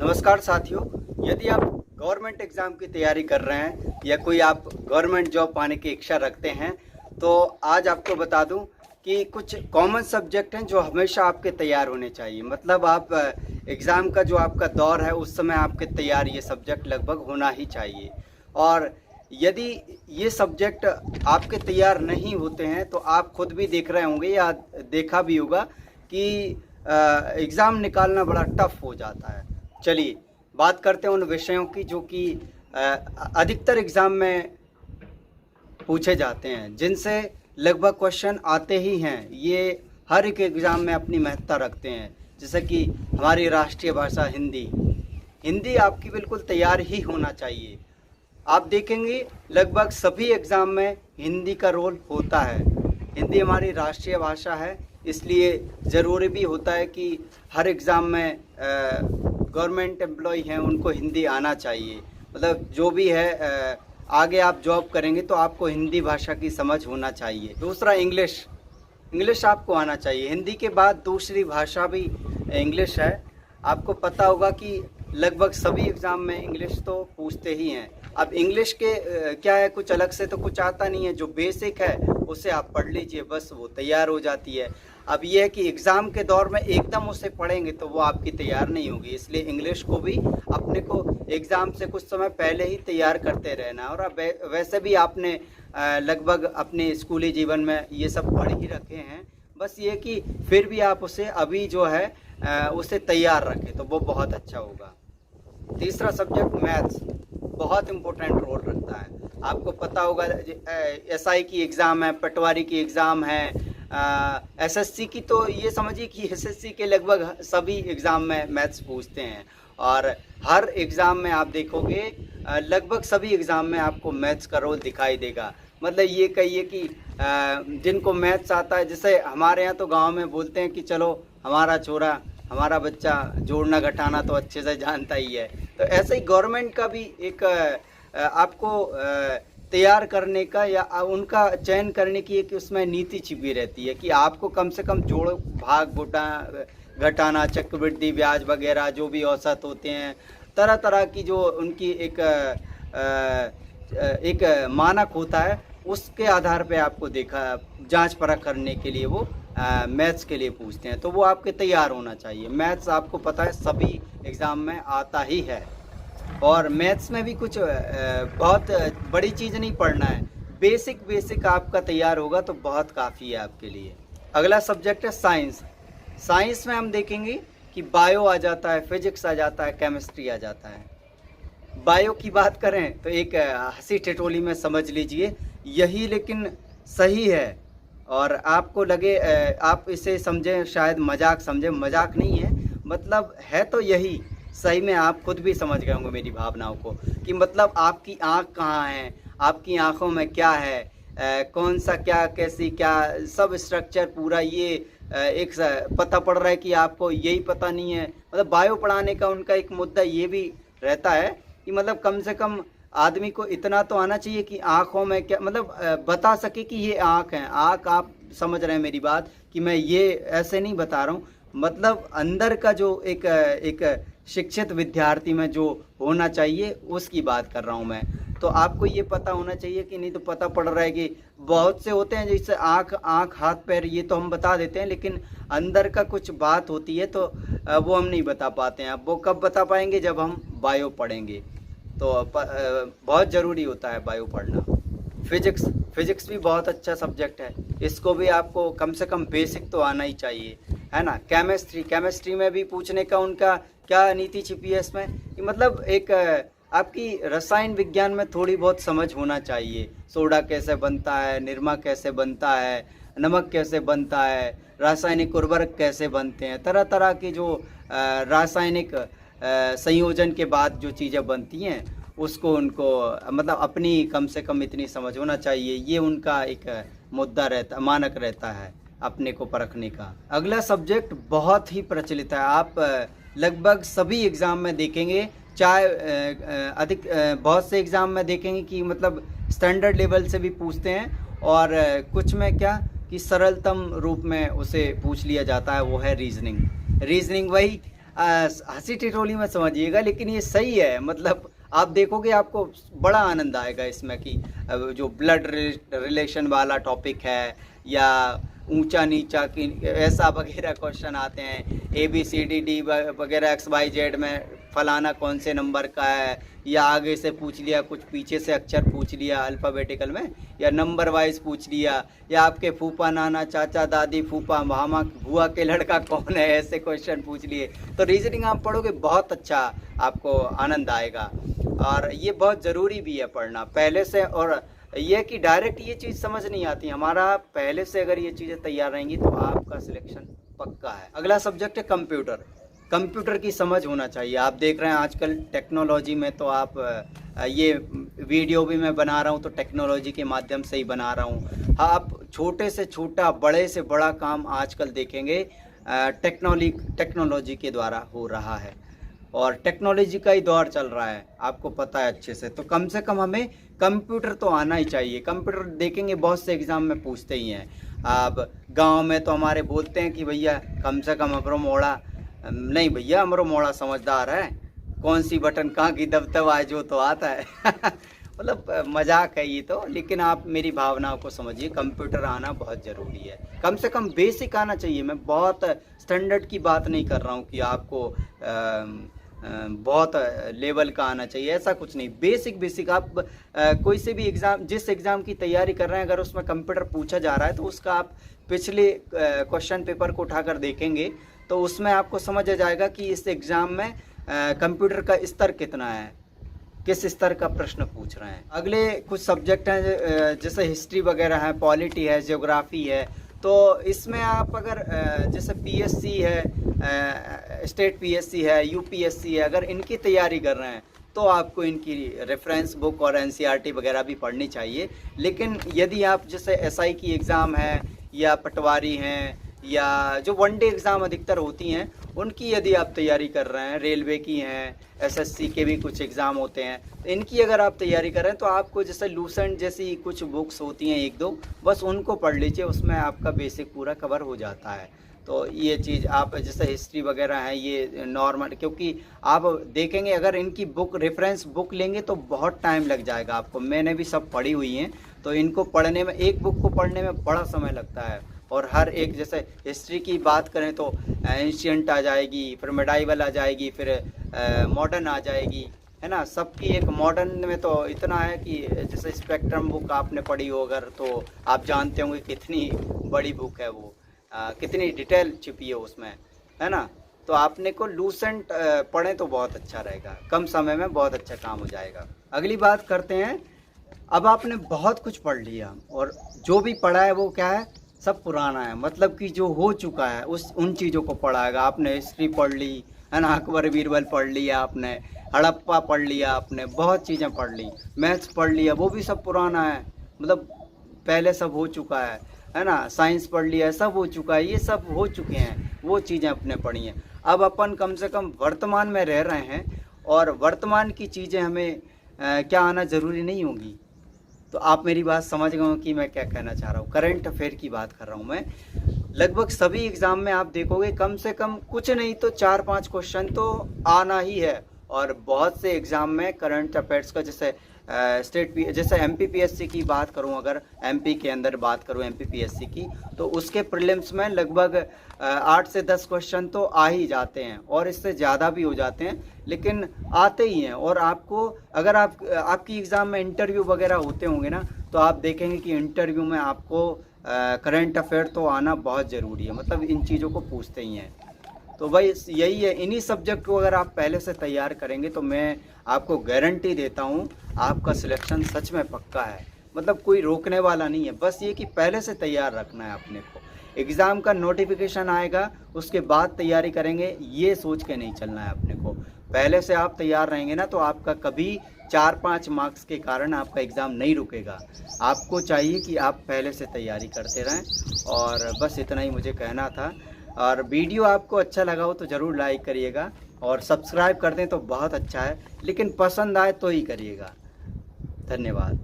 नमस्कार साथियों, यदि आप गवर्नमेंट एग्ज़ाम की तैयारी कर रहे हैं या कोई आप गवर्नमेंट जॉब पाने की इच्छा रखते हैं, तो आज आपको बता दूं कि कुछ कॉमन सब्जेक्ट हैं जो हमेशा आपके तैयार होने चाहिए। मतलब आप एग्ज़ाम का जो आपका दौर है उस समय आपके तैयार ये सब्जेक्ट लगभग होना ही चाहिए। और यदि ये सब्जेक्ट आपके तैयार नहीं होते हैं तो आप खुद भी देख रहे होंगे या देखा भी होगा कि एग्ज़ाम निकालना बड़ा टफ हो जाता है। चलिए बात करते हैं उन विषयों की जो कि अधिकतर एग्ज़ाम में पूछे जाते हैं, जिनसे लगभग क्वेश्चन आते ही हैं। ये हर एक एग्ज़ाम में अपनी महत्ता रखते हैं। जैसे कि हमारी राष्ट्रीय भाषा हिंदी आपकी बिल्कुल तैयार ही होना चाहिए। आप देखेंगे लगभग सभी एग्ज़ाम में हिंदी का रोल होता है। हिंदी हमारी राष्ट्रीय भाषा है, इसलिए ज़रूरी भी होता है कि हर एग्ज़ाम में गवर्नमेंट एम्प्लॉय हैं उनको हिंदी आना चाहिए। मतलब जो भी है आगे आप जॉब करेंगे तो आपको हिंदी भाषा की समझ होना चाहिए। दूसरा इंग्लिश आपको आना चाहिए। हिंदी के बाद दूसरी भाषा भी इंग्लिश है। आपको पता होगा कि लगभग सभी एग्ज़ाम में इंग्लिश तो पूछते ही हैं। अब इंग्लिश के क्या है, कुछ अलग से तो कुछ आता नहीं है। जो बेसिक है उसे आप पढ़ लीजिए, बस वो तैयार हो जाती है। अब ये है कि एग्ज़ाम के दौर में एकदम उसे पढ़ेंगे तो वो आपकी तैयार नहीं होगी। इसलिए इंग्लिश को भी अपने को एग्ज़ाम से कुछ समय पहले ही तैयार करते रहना। और अब वैसे भी आपने लगभग अपने स्कूली जीवन में ये सब पढ़ ही रखे हैं। बस ये कि फिर भी आप उसे अभी जो है उसे तैयार रखें तो वो बहुत अच्छा होगा। तीसरा सब्जेक्ट मैथ्स बहुत इम्पोर्टेंट रोल रखता है। आपको पता होगा एसआई की एग्ज़ाम है, पटवारी की एग्ज़ाम है, एसएससी की, तो ये समझिए कि एसएससी के लगभग सभी एग्ज़ाम में मैथ्स पूछते हैं। और हर एग्ज़ाम में आप देखोगे लगभग सभी एग्ज़ाम में आपको मैथ्स का रोल दिखाई देगा। मतलब ये कहिए कि जिनको मैथ्स आता है, जैसे हमारे यहाँ तो गांव में बोलते हैं कि चलो हमारा छोरा हमारा बच्चा जोड़ना घटाना तो अच्छे से जानता ही है। तो ऐसे ही गवर्नमेंट का भी एक आपको तैयार करने का या उनका चयन करने की एक उसमें नीति छिपी रहती है कि आपको कम से कम जोड़ भाग घटाना, चक्रवृद्धि ब्याज वगैरह जो भी औसत होते हैं, तरह तरह की जो उनकी एक मानक होता है, उसके आधार पे आपको जांच परख करने के लिए वो मैथ्स के लिए पूछते हैं। तो वो आपके तैयार होना चाहिए। मैथ्स आपको पता है सभी एग्ज़ाम में आता ही है। और मैथ्स में भी कुछ बहुत बड़ी चीज़ नहीं पढ़ना है। बेसिक आपका तैयार होगा तो बहुत काफ़ी है आपके लिए। अगला सब्जेक्ट है साइंस में हम देखेंगे कि बायो आ जाता है, फिजिक्स आ जाता है, केमिस्ट्री आ जाता है। बायो की बात करें तो एक हंसी ठिठोली में समझ लीजिए यही, लेकिन सही है। और आपको लगे आप इसे समझें, शायद मजाक समझें, मजाक नहीं है, मतलब है तो यही। सही में आप खुद भी समझ गए होंगे मेरी भावनाओं को कि मतलब आपकी आँख कहाँ है, आपकी आँखों में क्या है, कौन सा क्या, कैसी क्या, सब स्ट्रक्चर पूरा ये एक पता पड़ रहा है कि आपको यही पता नहीं है। मतलब बायो पढ़ाने का उनका एक मुद्दा ये भी रहता है कि मतलब कम से कम आदमी को इतना तो आना चाहिए कि आँखों में क्या, मतलब बता सके कि ये आँख है। आँख, आप समझ रहे हैं मेरी बात कि मैं ये ऐसे नहीं बता रहा हूँ, मतलब अंदर का जो एक शिक्षित विद्यार्थी में जो होना चाहिए उसकी बात कर रहा हूँ मैं। तो आपको ये पता होना चाहिए कि नहीं तो पता पड़ रहा है कि बहुत से होते हैं जैसे आँख हाथ पैर ये तो हम बता देते हैं, लेकिन अंदर का कुछ बात होती है तो वो हम नहीं बता पाते हैं। अब वो कब बता पाएंगे, जब हम बायो पढ़ेंगे। तो बहुत ज़रूरी होता है बायो पढ़ना। फिजिक्स भी बहुत अच्छा सब्जेक्ट है, इसको भी आपको कम से कम बेसिक तो आना ही चाहिए, है ना। केमिस्ट्री में भी पूछने का उनका क्या नीति छिपी है इसमें कि मतलब एक आपकी रसायन विज्ञान में थोड़ी बहुत समझ होना चाहिए। सोडा कैसे बनता है, निरमा कैसे बनता है, नमक कैसे बनता है, रासायनिक उर्वरक कैसे बनते हैं, तरह तरह की जो रासायनिक संयोजन के बाद जो चीज़ें बनती हैं उसको उनको मतलब अपनी कम से कम इतनी समझ होना चाहिए। ये उनका एक मुद्दा रहता, मानक रहता है अपने को परखने का। अगला सब्जेक्ट बहुत ही प्रचलित है, आप लगभग सभी एग्ज़ाम में देखेंगे, चाहे बहुत से एग्ज़ाम में देखेंगे कि मतलब स्टैंडर्ड लेवल से भी पूछते हैं और कुछ में क्या कि सरलतम रूप में उसे पूछ लिया जाता है, वो है रीजनिंग। वही हंसी ठिठोली में समझिएगा, लेकिन ये सही है। मतलब आप देखोगे आपको बड़ा आनंद आएगा इसमें कि जो ब्लड रिलेशन वाला टॉपिक है या ऊंचा नीचा की ऐसा वगैरह क्वेश्चन आते हैं, ABCD वगैरह XYZ में फलाना कौन से नंबर का है, या आगे से पूछ लिया, कुछ पीछे से अक्षर पूछ लिया अल्फ़ाबेटिकल में, या नंबर वाइज पूछ लिया, या आपके फूफा नाना चाचा दादी फूफा मामा बुआ के लड़का कौन है, ऐसे क्वेश्चन पूछ लिए। तो रीजनिंग आप पढ़ोगे बहुत अच्छा आपको आनंद आएगा, और ये बहुत ज़रूरी भी है पढ़ना पहले से। और ये कि डायरेक्ट ये चीज़ समझ नहीं आती, हमारा पहले से अगर ये चीज़ें तैयार रहेंगी तो आपका सिलेक्शन पक्का है। अगला सब्जेक्ट है कंप्यूटर। कंप्यूटर की समझ होना चाहिए। आप देख रहे हैं आजकल टेक्नोलॉजी में, तो आप ये वीडियो भी मैं बना रहा हूँ तो टेक्नोलॉजी के माध्यम से ही बना रहा हूँ। हाँ, आप छोटे से छोटा बड़े से बड़ा काम आजकल देखेंगे टेक्नोलॉजी के द्वारा हो रहा है, और टेक्नोलॉजी का ही दौर चल रहा है, आपको पता है अच्छे से। तो कम से कम हमें कंप्यूटर तो आना ही चाहिए। कंप्यूटर देखेंगे बहुत से एग्ज़ाम में पूछते ही हैं। अब गांव में तो हमारे बोलते हैं कि भैया कम से कम हमरो मोड़ा, नहीं भैया हमरो मोड़ा समझदार है, कौन सी बटन कहाँ की दबदब आए जो तो आता है। मतलब मजाक है ये तो, लेकिन आप मेरी भावनाओं को समझिए। कंप्यूटर आना बहुत ज़रूरी है, कम से कम बेसिक आना चाहिए। मैं बहुत स्टैंडर्ड की बात नहीं कर रहा हूँ कि आपको बहुत लेवल का आना चाहिए, ऐसा कुछ नहीं। बेसिक आप कोई से भी एग्ज़ाम, जिस एग्ज़ाम की तैयारी कर रहे हैं, अगर उसमें कंप्यूटर पूछा जा रहा है तो उसका आप पिछले क्वेश्चन पेपर को उठाकर देखेंगे तो उसमें आपको समझ आ जाएगा कि इस एग्ज़ाम में कंप्यूटर का स्तर कितना है, किस स्तर का प्रश्न पूछ रहे हैं। अगले कुछ सब्जेक्ट हैं जैसे हिस्ट्री वगैरह है, पॉलिटी है, ज्योग्राफी है। तो इसमें आप अगर जैसे PSC है, स्टेट PSC है, UPSC है, अगर इनकी तैयारी कर रहे हैं तो आपको इनकी रेफरेंस बुक और NCERT वगैरह भी पढ़नी चाहिए। लेकिन यदि आप जैसे SI की एग्ज़ाम है या पटवारी हैं या जो वनडे एग्ज़ाम अधिकतर होती हैं, उनकी यदि आप तैयारी कर रहे हैं, रेलवे की हैं, SSC के भी कुछ एग्ज़ाम होते हैं, तो इनकी अगर आप तैयारी कर रहे हैं तो आपको जैसे लूसेंट जैसी कुछ बुक्स होती हैं एक दो, बस उनको पढ़ लीजिए, उसमें आपका बेसिक पूरा कवर हो जाता है। तो ये चीज़ आप जैसे हिस्ट्री वगैरह है ये नॉर्मल, क्योंकि आप देखेंगे अगर इनकी बुक रेफरेंस बुक लेंगे तो बहुत टाइम लग जाएगा आपको। मैंने भी सब पढ़ी हुई हैं, तो इनको पढ़ने में, एक बुक को पढ़ने में बड़ा समय लगता है। और हर एक, जैसे हिस्ट्री की बात करें तो एंशियंट आ जाएगी, फिर मेडाइवल आ जाएगी, फिर मॉडर्न आ जाएगी, है ना। सबकी एक मॉडर्न में तो इतना है कि जैसे स्पेक्ट्रम बुक आपने पढ़ी हो अगर, तो आप जानते होंगे कितनी बड़ी बुक है वो, कितनी डिटेल छिपी है उसमें, है ना। तो आपने को लूसेंट पढ़ें तो बहुत अच्छा रहेगा, कम समय में बहुत अच्छा काम हो जाएगा। अगली बात करते हैं, अब आपने बहुत कुछ पढ़ लिया और जो भी पढ़ा है वो क्या है, सब पुराना है, मतलब कि जो हो चुका है उन चीज़ों को पढ़ाएगा। आपने हिस्ट्री पढ़ ली, है ना, अकबर बीरबल पढ़ लिया आपने, हड़प्पा पढ़ लिया आपने, बहुत चीज़ें पढ़ ली, मैथ्स पढ़ लिया, वो भी सब पुराना है, मतलब पहले सब हो चुका है ना। साइंस पढ़ लिया, सब हो चुका है, ये सब हो चुके हैं, वो चीज़ें अपने पढ़ी हैं। अब अपन कम से कम वर्तमान में रह रहे हैं और वर्तमान की चीज़ें हमें क्या आना ज़रूरी नहीं होगी। तो आप मेरी बात समझ गए हो कि मैं क्या कहना चाह रहा हूँ। करंट अफेयर की बात कर रहा हूँ मैं। लगभग सभी एग्ज़ाम में आप देखोगे कम से कम कुछ नहीं तो 4-5 क्वेश्चन तो आना ही है, और बहुत से एग्ज़ाम में करंट अफेयर्स का, जैसे जैसे MPPSC की बात करूं, अगर MP के अंदर बात करूं MPPSC की, तो उसके प्रीलिम्स में लगभग 8 से 10 क्वेश्चन तो आ ही जाते हैं, और इससे ज़्यादा भी हो जाते हैं, लेकिन आते ही हैं। और आपको अगर आपकी एग्ज़ाम में इंटरव्यू वगैरह होते होंगे ना, तो आप देखेंगे कि इंटरव्यू में आपको करंट अफेयर तो आना बहुत ज़रूरी है, मतलब इन चीज़ों को पूछते ही हैं। तो भाई यही है, इन्हीं सब्जेक्ट को अगर आप पहले से तैयार करेंगे तो मैं आपको गारंटी देता हूँ आपका सिलेक्शन सच में पक्का है, मतलब कोई रोकने वाला नहीं है। बस ये कि पहले से तैयार रखना है अपने को। एग्ज़ाम का नोटिफिकेशन आएगा उसके बाद तैयारी करेंगे, ये सोच के नहीं चलना है अपने को। पहले से आप तैयार रहेंगे ना तो आपका कभी 4-5 मार्क्स के कारण आपका एग्ज़ाम नहीं रुकेगा। आपको चाहिए कि आप पहले से तैयारी करते रहें, और बस इतना ही मुझे कहना था। और वीडियो आपको अच्छा लगा हो तो ज़रूर लाइक करिएगा, और सब्सक्राइब कर दें तो बहुत अच्छा है, लेकिन पसंद आए तो ही करिएगा। धन्यवाद।